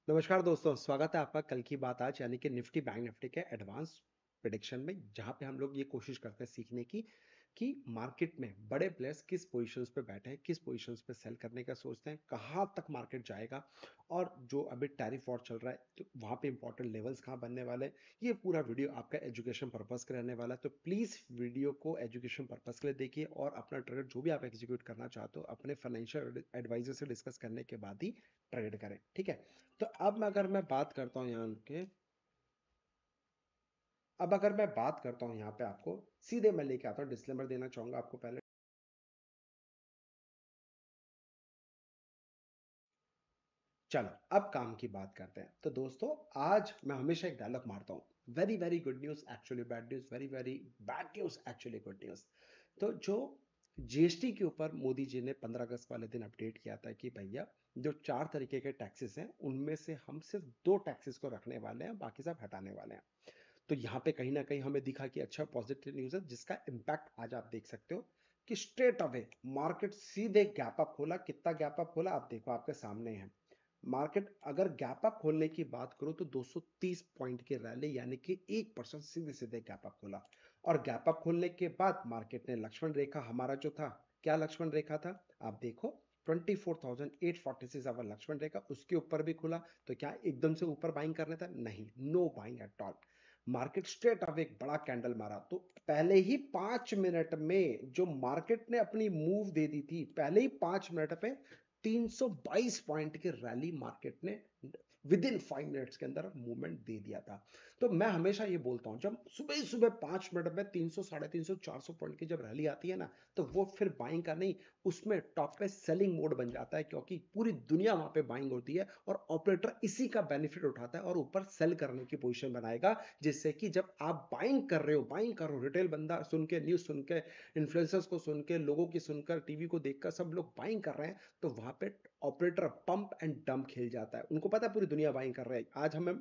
नमस्कार दोस्तों, स्वागत है आपका कल की बात आज यानी कि निफ्टी बैंक निफ्टी के एडवांस प्रेडिक्शन में, जहां पे हम लोग ये कोशिश करते हैं सीखने की कि मार्केट में बड़े प्लेयर्स किस पोजीशंस पे बैठे हैं, किस पोजीशंस पे सेल करने का सोचते हैं, कहां तक मार्केट जाएगा और जो अभी टैरिफ वॉर चल रहा है तो वहां पे इंपॉर्टेंट लेवल्स कहां बनने वाले हैं। ये पूरा वीडियो आपका एजुकेशन पर्पस के रहने वाला है, तो प्लीज वीडियो को एजुकेशन पर्पस के लिए देखिए और अपना ट्रेड जो भी आप एग्जीक्यूट करना चाहते हो अपने फाइनेंशियल एडवाइजर से डिस्कस करने के बाद ही ट्रेड करें, ठीक है। तो अगर मैं बात करता हूं यहाँ के अब अगर मैं बात करता हूं यहाँ पे आपको सीधे मैं लेके आता हूँ, डिस्क्लेमर देना चाहूंगा आपको पहले। चलो अब काम की बात करते हैं। तो दोस्तों, आज मैं हमेशा एक डायलॉग मारता हूँ, very very good news actually bad news, very very bad news actually good news. तो जो जीएसटी के ऊपर मोदी जी ने 15 अगस्त वाले दिन अपडेट किया था कि भैया जो 4 तरीके के टैक्सेस हैं उनमें से हम सिर्फ 2 टैक्सेस को रखने वाले हैं, बाकी सब हटाने वाले हैं। तो यहाँ पे कहीं ना कहीं हमें दिखा कि अच्छा पॉजिटिव न्यूज है, जिसका इम्पैक्ट आज आप देख सकते हो कि स्ट्रेट अवे मार्केट सीधे गैप अप खोला। कितना गैप अप खोला आप देखो, आपके सामने है। मार्केट अगर गैप अप खोलने की बात करो तो 230 पॉइंट की रैली यानी कि 1% सीधे सीधे गैप अप खोला। और गैप अप खोलने के बाद मार्केट ने लक्ष्मण रेखा हमारा जो था, क्या लक्ष्मण रेखा था आप देखो, 24,846 आवर लक्ष्मण रेखा, उसके ऊपर भी खुला। तो क्या एकदम से ऊपर बाइंग करने था? नहीं, know buying at all. Market straight away एक बड़ा कैंडल मारा, तो पहले ही 5 मिनट में जो मार्केट ने अपनी मूव दे दी थी, पहले ही 5 मिनट पे 322 पॉइंट की रैली मार्केट ने विद इन 5 मिनट्स के अंदर मूवमेंट दे दिया था। तो मैं हमेशा ये बोलता हूं, जब सुबह ही सुबह 5 मिनट में 300 350 400 पॉइंट की जब रैली आती है ना, तो वो फिर बाइंग का नहीं, उसमें टॉप पे सेलिंग मोड बन जाता है, क्योंकि पूरी दुनिया वहां पे बाइंग होती है और ऑपरेटर इसी का बेनिफिट उठाता है और ऊपर सेल करने की पोजीशन बनाएगा। जिससे कि जब आप बाइंग कर रहे हो, रिटेल बंदा सुन के, न्यूज सुन के, इन्फ्लुएंसर्स को सुन के, लोगों की सुनकर, टीवी को देखकर सब लोग बाइंग कर रहे हैं, तो वहां पे ऑपरेटर पंप एंड डंप खेल जाता है। उनको पता है पूरी दुनिया बाइंग कर रहे है, आज हमें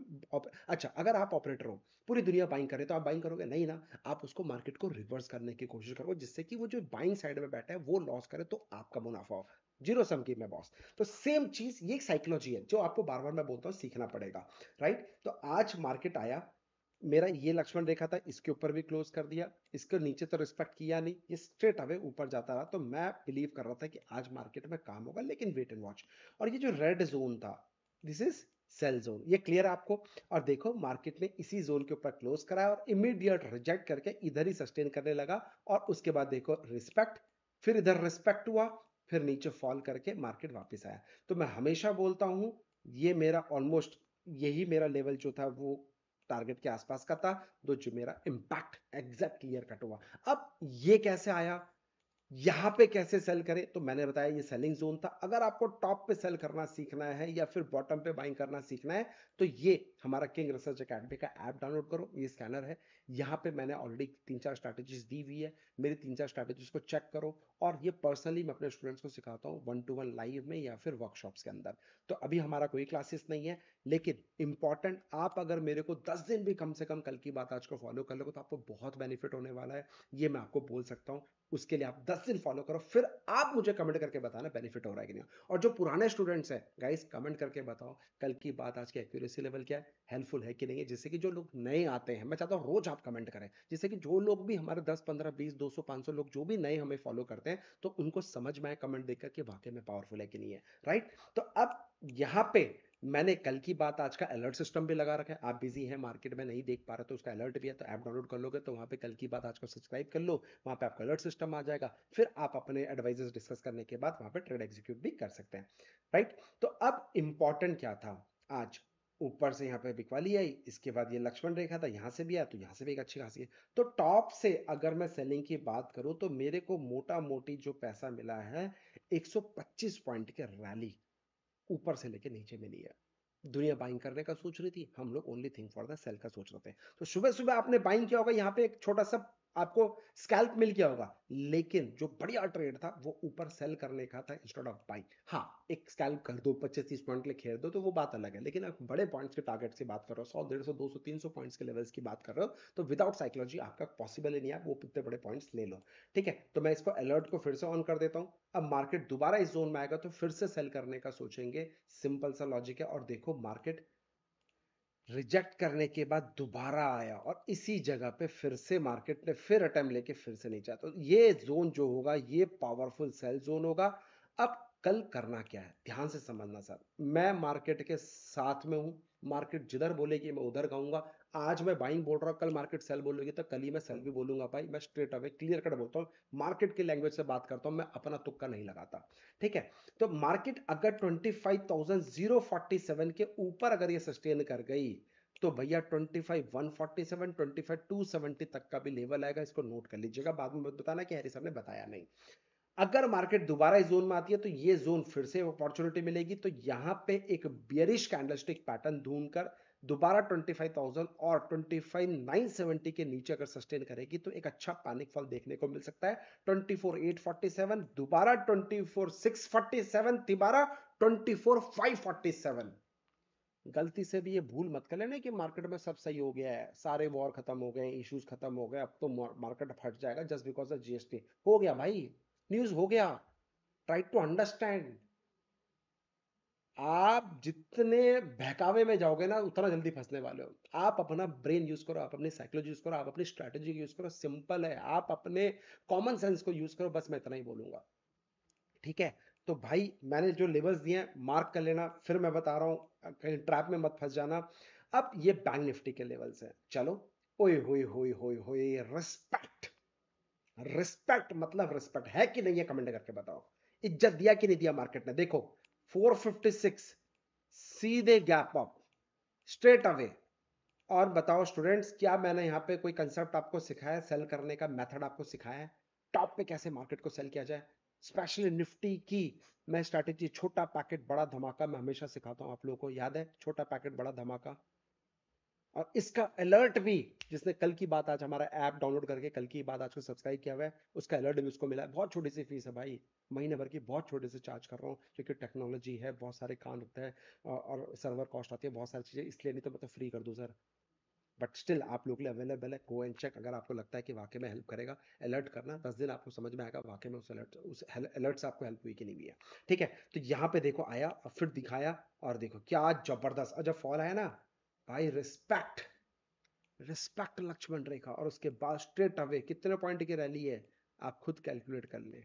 अच्छा, अगर आप ऑपरेटर हो, पूरी दुनिया बाइंग करे तो आप बाइंग करोगे नहीं ना, आप उसको मार्केट को रिवर्स करने की कोशिश करो, जिससे कि वो जो बाइंग साइड में बैठा है वो लॉस करे तो आपका मुनाफा हो। जीरो सम की में बॉस। तो सेम चीज, ये साइकोलॉजी है जो आपको बार बार मैं बोलता हूं सीखना पड़ेगा, राइट। तो आज मार्केट आया, मेरा ये लक्ष्मण रेखा था, इसके ऊपर भी क्लोज कर दिया, इसके नीचे तो रिस्पेक्ट किया नहीं, ये स्ट्रेट अवे ऊपर जाता रहा। तो मैं बिलीव कर रहा था कि आज मार्केट में काम होगा, लेकिन वेट एंड वॉच। और ये जो रेड जोन था, दिस इज सेल जोन, ये क्लियर है आपको। और देखो मार्केट ने इसी जोन के ऊपर क्लोज कराया और इमीडिएट रिजेक्ट करके इधर ही सस्टेन करने लगा। और उसके बाद देखो रिस्पेक्ट, फिर इधर रिस्पेक्ट हुआ, फिर नीचे फॉल करके मार्केट वापस आया। तो मैं हमेशा बोलता हूं, ये मेरा ऑलमोस्ट, यही मेरा लेवल जो था वो टारगेट के आसपास का था, तो जो मेरा इंपैक्ट एग्जैक्ट क्लियर कट हुआ। अब ये कैसे आया, यहां पे कैसे सेल करें, तो मैंने बताया ये सेलिंग जोन था। अगर आपको टॉप पे सेल करना सीखना है या फिर बॉटम पे बाइंग करना सीखना है, तो ये हमारा किंग रिसर्च एकेडमी का ऐप डाउनलोड करो, ये स्कैनर है। यहाँ पे मैंने ऑलरेडी 3-4 स्ट्रैटेजीज दी हुई है, मेरी 3-4 स्ट्रैटेजीज को चेक करो। और ये पर्सनली मैं अपने स्टूडेंट्स को सिखाता हूँ 1-to-1 लाइव में या फिर वर्कशॉप्स के अंदर। तो अभी हमारा कोई क्लासेस नहीं है, लेकिन इंपॉर्टेंट, आप अगर मेरे को 10 दिन भी कम से कम कल की बात आज को फॉलो कर लोगे तो आपको बहुत बेनिफिट होने वाला है, ये मैं आपको बोल सकता हूँ। उसके लिए आप 10 दिन फॉलो करो, फिर आप मुझे कमेंट करके बताना बेनिफिट हो रहा है कि नहीं। और जो पुराने स्टूडेंट्स हैं गाइस, कमेंट करके बताओ कल की बात आज की एक्यूरेसी लेवल क्या है, हेल्पफुल है कि नहीं है। जिससे कि जो लोग नए आते हैं, मैं चाहता हूं रोज आप कमेंट करें, जिससे कि जो लोग भी हमारे 10 15 20 200 500 लोग जो भी नए हमें फॉलो करते हैं, तो उनको समझ में आए कमेंट देखकर कि वाकई में पावरफुल है कि नहीं है, राइट। तो अब यहां पे मैंने कल की बात आज का अलर्ट सिस्टम भी लगा रखा है। आप बिजी हैं मार्केट में नहीं देख पा रहे तो उसका अलर्ट भी है, तो ऐप डाउनलोड कर लोगे तो वहां पे कल की बात आज को सब्सक्राइब कर लो, वहां पे आपका अलर्ट सिस्टम आ जाएगा। फिर आप अपने एडवाइजर्स डिस्कस करने के बाद वहां पे ट्रेड एग्जीक्यूट भी कर सकते हैं, राइट। तो अब इंपॉर्टेंट क्या था, आज ऊपर से यहाँ पे बिकवाली आई, इसके बाद ये लक्ष्मण रेखा था, यहाँ से भी आया तो यहाँ से भी एक अच्छी खासी है। तो टॉप से अगर मैं सेलिंग की बात करूं तो मेरे को मोटा मोटी जो पैसा मिला है, 125 पॉइंट की रैली ऊपर से लेके नीचे मिली है। दुनिया बाइंग करने का सोच रही थी, हम लोग only think for the sale का सोच रहे थे। तो सुबह सुबह आपने बाइंग किया होगा, यहाँ पे एक छोटा सा आपको स्कैल्प मिल गया होगा, लेकिन जो बढ़िया ट्रेड था वो ऊपर सेल करने का था इंस्टेड ऑफ बाइंग। हाँ, एक स्कैल्प कर दो, 25-30 पॉइंट के लिए खेल दो तो वो बात अलग है, लेकिन आप बड़े पॉइंट्स के टारगेट की बात कर रहे हो, 100, 150, 200, 300 पॉइंट्स के लेवल्स की बात कर रहे हो, तो विदाउट साइकोलॉजी आपका पॉसिबल ही नहीं है, वो इतने बड़े पॉइंट्स ले लो। ठीक है, तो मैं इसको अलर्ट को फिर से ऑन कर देता हूं। अब मार्केट दोबारा इस जोन में आएगा तो फिर से सेल करने का सोचेंगे, सिंपल सा लॉजिक है। और देखो मार्केट रिजेक्ट करने के बाद दोबारा आया और इसी जगह पे फिर से मार्केट ने फिर अटेम्प्ट लेके फिर से नीचे आया, तो ये जोन जो होगा ये पावरफुल सेल जोन होगा। अब कल करना क्या है ध्यान से समझना सर, मैं मार्केट के साथ में हूं, मार्केट जिधर बोलेगी मैं उधर गाऊंगा। आज मैं बाइंग बोल रहा हूं, कल मार्केट सेल बोलेगी तो कल ही मैं सेल भी बोलूंगा भाई, मैं स्ट्रेट अवे क्लियर कट बोलता हूं, मार्केट की लैंग्वेज से बात करता हूं, मैं अपना तुक्का नहीं लगाता। ठीक है, तो मार्केट अगर 25,047 के ऊपर अगर ये सस्टेन कर गई तो भैया 25,147, 25,270 तक का भी लेवल आएगा, इसको नोट कर लीजिएगा, बाद में मत बताना कि हरी सर ने बताया नहीं। अगर मार्केट दोबारा इस जोन में आती है तो ये जोन फिर से अपॉर्चुनिटी मिलेगी, तो यहां पे एक बियरिश कैंडलस्टिक पैटर्न ढूंढकर दोबारा 25,000 और 25,970 के नीचे अगर सस्टेन करेगी तो एक अच्छा पैनिक फॉल देखने को मिल सकता है। 24,847 दोबारा, 24,647 दोबारा, 24,547। गलती से भी ये भूल मत कर लेना कि मार्केट में सब सही हो गया है, सारे वॉर खत्म हो गए, इश्यूज खत्म हो गए, अब तो मार्केट फट जाएगा जस्ट बिकॉज ऑफ जीएसटी। हो गया भाई, न्यूज हो गया। Try to understand. आप जितने बहकावे में जाओगे ना उतना जल्दी फंसने वाले हो। आप अपना ब्रेन यूज करो, आप अपनी साइकोलॉजी यूज करो, आप अपनी स्ट्रेटेजी यूज करो, सिंपल है, आप अपने कॉमन सेंस को यूज करो, बस मैं इतना ही बोलूंगा। ठीक है, तो भाई मैंने जो लेवल्स दिए हैं मार्क कर लेना, फिर मैं बता रहा हूं कहीं ट्रैप में मत फंस जाना। अब ये बैंक निफ्टी के लेवल्स हैं, चलो। ओए होए होए होए होए, रिस्पेक्ट। रिस्पेक्ट मतलब रिस्पेक्ट है कि नहीं है कमेंट करके बताओ। इज्जत दिया कि नहीं दिया मार्केट ने, देखो 456 सीधे गैप अप, स्ट्रेट अवे। और बताओ स्टूडेंट्स, क्या मैंने यहां पे कोई कंसेप्ट आपको सिखाया, सेल करने का मेथड आपको सिखाया है, टॉप पे कैसे मार्केट को सेल किया जाए? स्पेशली निफ्टी की मैं स्ट्रैटेजी, छोटा पैकेट बड़ा धमाका, मैं हमेशा सिखाता हूं आप लोगों को, याद है छोटा पैकेट बड़ा धमाका। और इसका अलर्ट भी, जिसने कल की बात आज हमारा ऐप डाउनलोड करके कल की बात आज को सब्सक्राइब किया हुआ है, उसका अलर्ट भी उसको मिला है। बहुत छोटी सी फीस है भाई, महीने भर की बहुत छोटे से चार्ज कर रहा हूँ, क्योंकि टेक्नोलॉजी है, बहुत सारे काम होते हैं और सर्वर कॉस्ट आती है, बहुत सारी चीजें, इसलिए नहीं तो मैं तो फ्री कर दूं सर। बट स्टिल आप लोग के लिए अवेलेबल है, गो एंड चेक, अगर आपको लगता है कि वाकई में हेल्प करेगा। अलर्ट करना 10 दिन, आपको समझ में आएगा वाकई में उस अलर्ट से आपको हेल्प हुई कि नहीं हुई है। ठीक है, तो यहाँ पे देखो आया और फिर दिखाया, और देखो क्या जबरदस्त, और जब फॉल आया ना भाई, रिस्पेक्ट, रिस्पेक्ट लक्ष्मण रेखा, और उसके बाद स्ट्रेट अवे कितने पॉइंट की रैली है, आप खुद कैलकुलेट कर ले,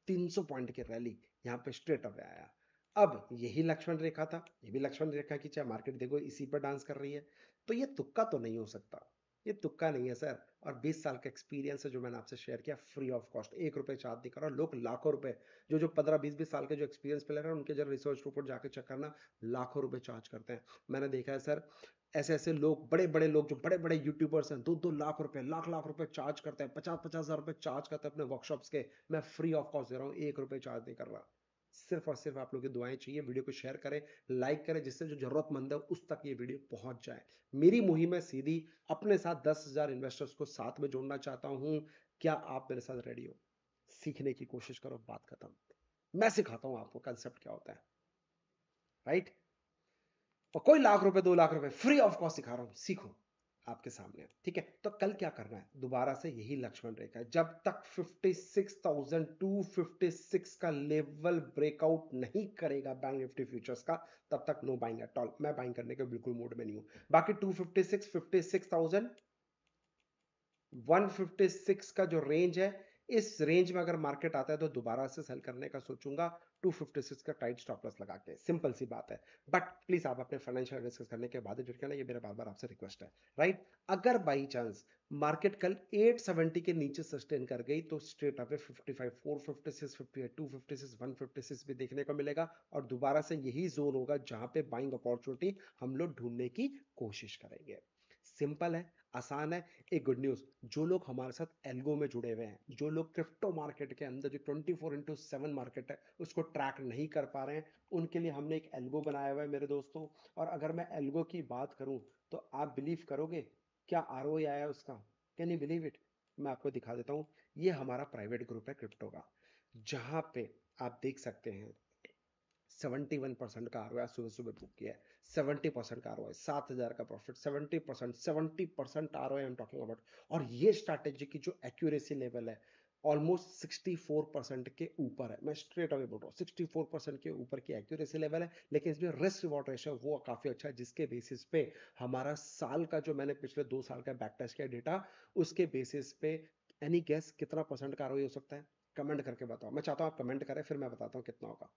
300 पॉइंट की रैली, यहां पे स्ट्रेट अवे आया। अब यही लक्ष्मण रेखा था, ये भी लक्ष्मण रेखा की, चाहे मार्केट देखो इसी पर डांस कर रही है, तो ये तुक्का तो नहीं हो सकता, ये तुक्का नहीं है सर। और 20 साल का एक्सपीरियंस है जो मैंने आपसे शेयर किया, फ्री ऑफ कॉस्ट, 1 रुपए चार्ज नहीं कर रहा। लोग लाखों रुपए, जो जो 15-20 साल के जो एक्सपीरियंस प्लेयर है उनके जरा रिसर्च रिपोर्ट जाके चेक करना, लाखों रुपए चार्ज करते हैं। मैंने देखा है सर, ऐसे ऐसे लोग, बड़े बड़े लोग जो बड़े बड़े यूट्यूबर्स हैं, 2-2 लाख रुपए, लाख लाख रुपए चार्ज करते हैं, 50-50 हजार रुपए चार्ज करते हैं अपने वर्कशॉप्स के। मैं फ्री ऑफ कॉस्ट दे रहा हूँ, 1 रुपए चार्ज नहीं कर रहा। सिर्फ और सिर्फ आप लोगों की दुआएं चाहिए, वीडियो को शेयर करें, लाइक करें, जिससे जो जरूरतमंद है उस तक ये वीडियो पहुंच जाए। मेरी मुहिम है सीधी, अपने साथ 10,000 इन्वेस्टर्स को साथ में जोड़ना चाहता हूं। क्या आप मेरे साथ रेडी हो? सीखने की कोशिश करो, बात खत्म। मैं सिखाता हूं आपको कंसेप्ट क्या होता है, राइट? और कोई लाख रुपए 2 लाख रुपए फ्री ऑफ कॉस्ट सिखा रहा हूं, सीखो, आपके सामने है। ठीक है, तो कल क्या करना है, दोबारा से यही लक्ष्मण रेखा है, जब तक 56,256 का लेवल ब्रेकआउट नहीं करेगा बैंक निफ्टी फ्यूचर्स का, तब तक नो बाइंग एट ऑल। मैं बाइंग करने के बिल्कुल मूड में नहीं हूं। बाकी 256, 156 का जो रेंज है, इस रेंज में अगर मार्केट आता है तो दोबारा से सेल करने का सोचूंगा, 256 का टाइट स्टॉप लॉस लगा के, सिंपल सी बात है। बट प्लीज आप अपने फाइनेंशियल डिस्कस करने के बाद जुड़ के ना, ये मेरा बार बार आपसे रिक्वेस्ट है, राइट? अगर बाई चांस मार्केट कल 870 के नीचे सस्टेन कर गई तो स्ट्रेट अवे 55, 456, 58, 256, 156 भी देखने को मिलेगा, और दोबारा से यही जोन होगा जहां पे बाइंग अपॉर्चुनिटी हम लोग ढूंढने की कोशिश करेंगे। सिंपल है, आसान है। एक गुड न्यूज, जो लोग हमारे साथ एल्गो में जुड़े हुए हैं, जो लोग क्रिप्टो मार्केट के अंदर जो 24x7 मार्केट है उसको ट्रैक नहीं कर पा रहे हैं, उनके लिए हमने एक एल्गो बनाया हुआ है मेरे दोस्तों। और अगर मैं एल्गो की बात करूं तो आप बिलीव करोगे क्या आरओआई आया उसका? Can you believe it? मैं आपको दिखा देता हूं। ये हमारा प्राइवेट ग्रुप है क्रिप्टो का, जहां पे आप देख सकते हैं 71% का आरओआई सुबह सुबह बुक किया है। 70% का आरओआई, 7,000 का profit, 70% ROI I am talking about. और ये स्ट्रैटेजी की जो एक्यूरेसी लेवल है ऑलमोस्ट 64% के ऊपर है। मैं स्ट्रेट अवे बोल रहा हूँ 64% के ऊपर की एक्यूरेसी लेवल है। लेकिन इसमें रिस्क रिवॉर्ड रेशियो वो काफी अच्छा है, जिसके बेसिस पे हमारा साल का जो मैंने पिछले 2 साल का बैक टेस्ट किया डेटा, उसके बेसिस पे एनी गेस कितना परसेंट का आरओआई हो सकता है? कमेंट करके बताओ। मैं चाहता हूं आप कमेंट करें, फिर मैं बताता हूं कितना होगा।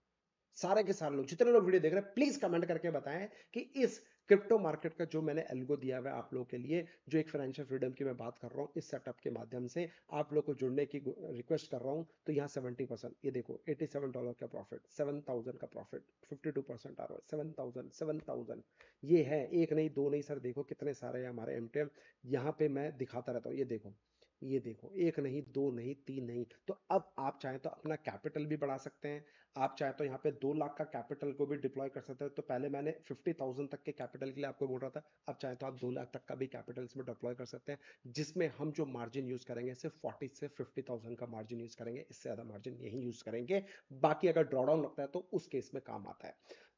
सारे के सारे लोग, जितने लोग वीडियो देख रहे हैं, प्लीज कमेंट करके बताएं कि इस क्रिप्टो मार्केट का जो मैंने एल्गो दिया हुआ है आप लोगों के लिए, जो एक फाइनेंशियल फ्रीडम की मैं बात कर रहा हूं, इस सेटअप के माध्यम से आप लोग को जुड़ने की रिक्वेस्ट कर रहा हूं। तो यहाँ 70%, ये देखो $87 का प्रॉफिट, 7,000 का प्रॉफिट, 52% आ रहा है, 7,000 7,000। ये है, एक नहीं दो नहीं सर, देखो कितने सारे हमारे एमटीएम यहाँ पे मैं दिखाता रहता हूँ। ये देखो, ये देखो, एक नहीं दो नहीं तीन नहीं। तो अब आप चाहें तो अपना कैपिटल भी बढ़ा सकते हैं। आप चाहे तो यहाँ पे 2 लाख का कैपिटल को भी डिप्लॉय कर सकते हैं। तो पहले मैंने 50,000 तक के कैपिटल के लिए आपको बोल रहा था, अब चाहे तो आप 2 लाख तक का भी कैपिटल इसमें डिप्लॉय कर सकते हैं, जिसमें हम जो मार्जिन यूज करेंगे सिर्फ 40 से 50,000 का मार्जिन यूज करेंगे, इससे ज्यादा मार्जिन यही यूज करेंगे। बाकी अगर ड्रॉडाउन लगता है तो उस केस में काम आता है।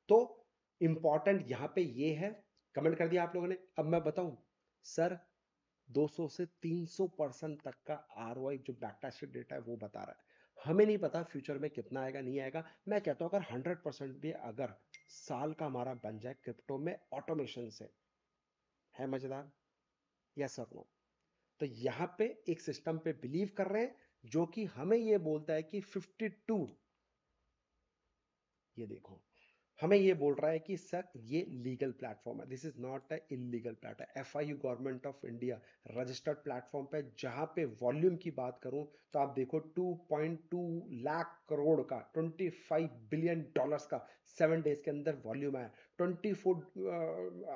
तो इंपॉर्टेंट यहाँ पे ये है, कमेंट कर दिया आप लोगों ने। अब मैं बताऊं सर, 200 से 300% तक का आरओआई जो बैकटेस्टेड डेटा है वो बता रहा है। हमें नहीं पता फ्यूचर में कितना आएगा नहीं आएगा। मैं कहता हूं अगर 100% भी अगर साल का हमारा बन जाए क्रिप्टो में ऑटोमेशन से, है मजेदार? यस और नो? तो यहां पे एक सिस्टम पे बिलीव कर रहे हैं जो कि हमें ये बोलता है कि 52, ये देखो, हमें ये बोल रहा है कि सर ये लीगल प्लेटफॉर्म है, this is not a illegal platform. FIU government of India registered platform पे, जहां पे वॉल्यूम की बात करूं तो आप देखो 2.2 लाख करोड़ का, $25 बिलियन का 7 डेज के अंदर वॉल्यूम है। 24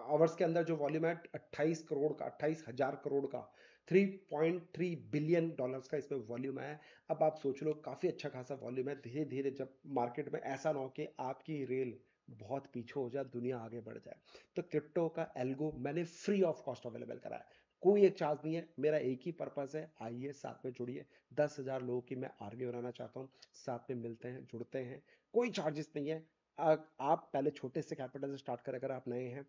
आवर्स के अंदर जो वॉल्यूम है 28 करोड़ का, 28,000 करोड़ का, $3.3 बिलियन का इसमें वॉल्यूम है। अब आप सोच लो, काफी अच्छा खासा वॉल्यूम है। धीरे धीरे जब मार्केट में ऐसा ना हो कि आपकी रेल बहुत पीछे हो जाए, दुनिया आगे बढ़ जाए, तो क्रिप्टो का एल्गो मैंने फ्री ऑफ कॉस्ट अवेलेबल करा है। कोई एक चार्ज नहीं है, मेरा एक ही पर्पस है, आइए साथ में जुड़िए। 10,000 लोगों की मैं आर्मी बनाना चाहता हूँ, साथ में मिलते हैं, जुड़ते हैं, कोई चार्जेस नहीं है। आप पहले छोटे से कैपिटल से स्टार्ट करें, अगर आप नए हैं,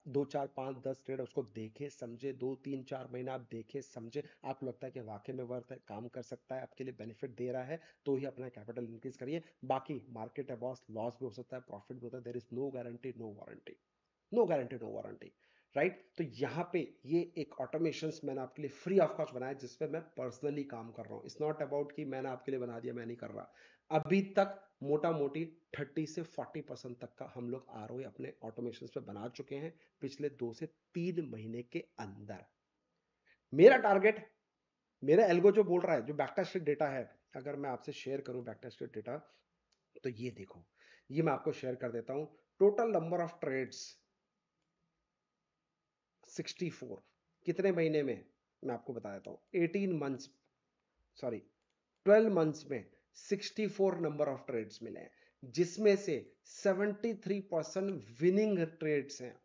2 4 5 10 ट्रेड उसको देखे समझे, 2 3 4 महीना आप देखे समझे, आपको लगता है कि वाकई में वर्थ है, काम कर सकता है, आपके लिए बेनिफिट दे रहा है, तो ही अपना कैपिटल इंक्रीज करिए। बाकी मार्केट है बॉस, लॉस भी हो सकता है, प्रॉफिट भी होता है, there is no guarantee no warranty, no guarantee no warranty. Right? तो यहाँ पे ये एक ऑटोमेशन मैंने आपके लिए फ्री ऑफ कॉस्ट बनाया, जिसपे मैं पर्सनली काम कर रहा हूँ। इट्स नॉट अबाउट कि मैंने आपके लिए बना दिया, मैं नहीं कर रहा। अभी तक मोटा मोटी 30 से 40% तक का हम लोग आरओआई अपने ऑटोमेशन पे बना चुके हैं पिछले 2 से 3 महीने के अंदर। मेरा टारगेट, मेरा एल्गो जो बोल रहा है, जो बैकटेस्टेड डेटा है, अगर मैं आपसे शेयर करूं बैकटेस्टेड डेटा, तो ये देखो, ये मैं आपको शेयर कर देता हूं। Total number of trades 64। कितने महीने में? मैं आपको बता देता हूं, 18 मंथ्स, सॉरी 12 मंथ्स में 64 नंबर ऑफ ट्रेड्स मिले हैं, जिसमें से 73% विनिंग ट्रेड्स हैं,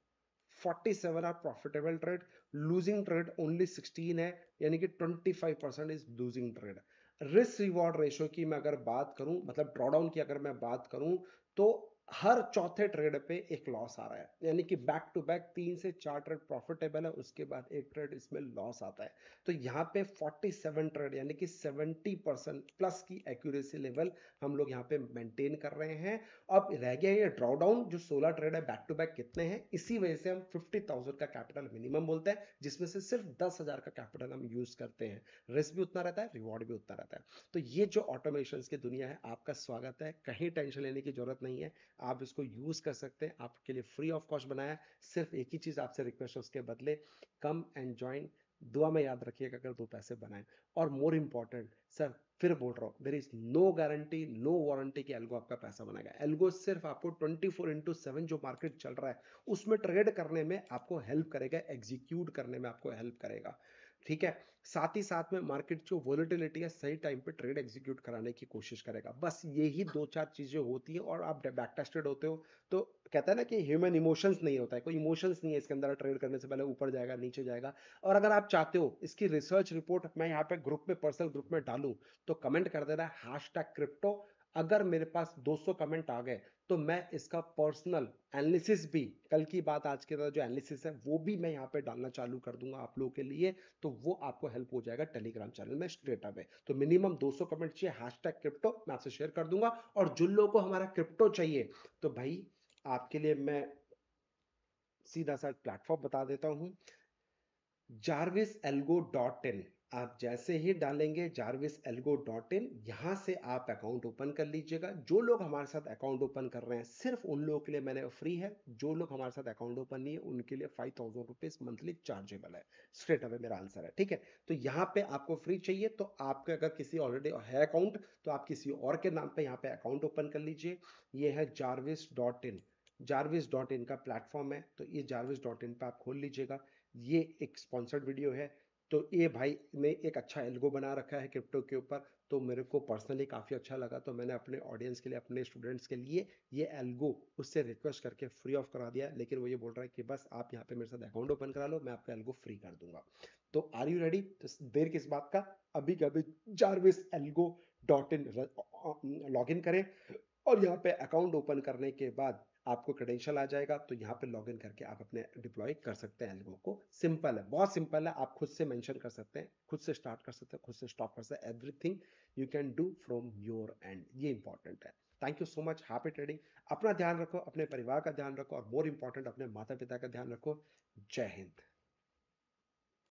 47 are profitable trade, losing trade only 16 है, यानी कि 25% is losing trade. Risk reward ratio की मैं अगर बात करूं, मतलब ड्रॉडाउन की अगर मैं बात करूं, तो हर चौथे ट्रेड पे एक लॉस आ रहा है, यानी कि बैक टू बैक 3 से 4 ट्रेड प्रॉफिटेबल है, उसके बाद एक ट्रेड इसमें लॉस आता है। तो यहाँ पे 47 ट्रेड यानी कि 70% प्लस की एक्यूरेसी लेवल हम लोग यहाँ पे मेंटेन कर रहे हैं। अब रह गया ये ड्रॉडाउन, जो 16 ट्रेड है बैक टू बैक कितने हैं, इसी वजह से हम 50,000 का कैपिटल मिनिमम बोलते हैं, जिसमें से सिर्फ 10,000 का कैपिटल हम यूज करते हैं। रिस्क भी उतना रहता है, रिवॉर्ड भी उतना रहता है। तो ये जो ऑटोमेशन की दुनिया है, आपका स्वागत है, कहीं टेंशन लेने की जरूरत नहीं है, आप इसको यूज कर सकते हैं, आपके लिए फ्री ऑफ कॉस्ट बनाया है। सिर्फ एक ही चीज आपसे रिक्वेस्ट है, उसके बदले कम एंड ज्वाइन, दुआ में याद रखिएगा अगर 2 पैसे बनाए। और मोर इंपॉर्टेंट सर, फिर बोल रहा हूं, there is no guarantee no warranty कि एल्गो आपका पैसा बनाएगा। एल्गो सिर्फ आपको 24/7 जो मार्केट चल रहा है उसमें ट्रेड करने में आपको हेल्प करेगा, एग्जीक्यूट करने में आपको हेल्प करेगा। ठीक है। साथ ही साथ में मार्केट जो वोलेटिलिटी है सही टाइम पे ट्रेड एग्जीक्यूट कराने की कोशिश करेगा। बस यही दो चार चीजें होती है और आप बैक टेस्टेड होते हो। तो कहता है ना कि ह्यूमन इमोशंस नहीं होता है, कोई इमोशंस नहीं है इसके अंदर, ट्रेड करने से पहले ऊपर जाएगा नीचे जाएगा। और अगर आप चाहते हो इसकी रिसर्च रिपोर्ट मैं यहाँ पे ग्रुप में, पर्सनल ग्रुप में डालूं, तो कमेंट कर देना #क्रिप्टो। अगर मेरे पास 200 कमेंट आ गए तो मैं इसका पर्सनल एनालिसिस भी, कल की बात आज के बाद जो एनालिसिस है वो भी मैं यहाँ पे डालना चालू कर दूंगा आप लोगों के लिए। तो वो आपको हेल्प हो जाएगा टेलीग्राम चैनल में स्ट्रेट अवे। तो मिनिमम 200 कमेंट चाहिए, #क्रिप्टो मैं आपसे शेयर कर दूंगा। और जिन लोगों को हमारा क्रिप्टो चाहिए, तो भाई आपके लिए मैं सीधा सा प्लेटफॉर्म बता देता हूं, jarviselgo.in। आप जैसे ही डालेंगे jarviselgo.in, यहां से आप अकाउंट ओपन कर लीजिएगा। जो लोग हमारे साथ अकाउंट ओपन कर रहे हैं सिर्फ उन लोगों के लिए मैंने फ्री है, जो लोग हमारे साथ अकाउंट ओपन नहीं है उनके लिए 5000 रुपीज मंथली चार्जेबल है। स्ट्रेट अवे मेरा आंसर है, ठीक है। तो यहाँ पे आपको फ्री चाहिए तो आपके अगर किसी ऑलरेडी है अकाउंट, तो आप किसी और के नाम पे यहाँ पे अकाउंट ओपन कर लीजिए। ये है jarvis.in। jarvis.in का प्लेटफॉर्म है, तो ये jarvis.in पे आप खोल लीजिएगा। ये एक स्पॉन्सर्ड वीडियो है। तो ये भाई ने एक अच्छा एल्गो बना रखा है क्रिप्टो के ऊपर, तो मेरे को पर्सनली काफ़ी अच्छा लगा, तो मैंने अपने ऑडियंस के लिए, अपने स्टूडेंट्स के लिए ये एल्गो उससे रिक्वेस्ट करके फ्री ऑफ करा दिया। लेकिन वो ये बोल रहा है कि बस आप यहाँ पे मेरे साथ अकाउंट ओपन करा लो, मैं आपका एल्गो फ्री कर दूंगा। तो आर यू रेडी? तो देर किस बात का, अभी के अभी jarviselgo.in लॉग इन करें और यहाँ पे अकाउंट ओपन करने के बाद आपको क्रेडेंशियल आ जाएगा। तो यहाँ पे लॉगिन करके आप अपने डिप्लॉय कर सकते हैं एल्गो को। सिंपल है, बहुत सिंपल है। आप खुद से मेंशन कर सकते हैं, खुद से स्टार्ट कर सकते हैं, खुद से स्टॉप कर सकते हैं। Everything you can do from your and, ये इंपॉर्टेंट है। Thank you so much, happy trading. अपना ध्यान रखो, अपने परिवार का ध्यान रखो और मोर इंपॉर्टेंट अपने माता पिता का ध्यान रखो। जय हिंद।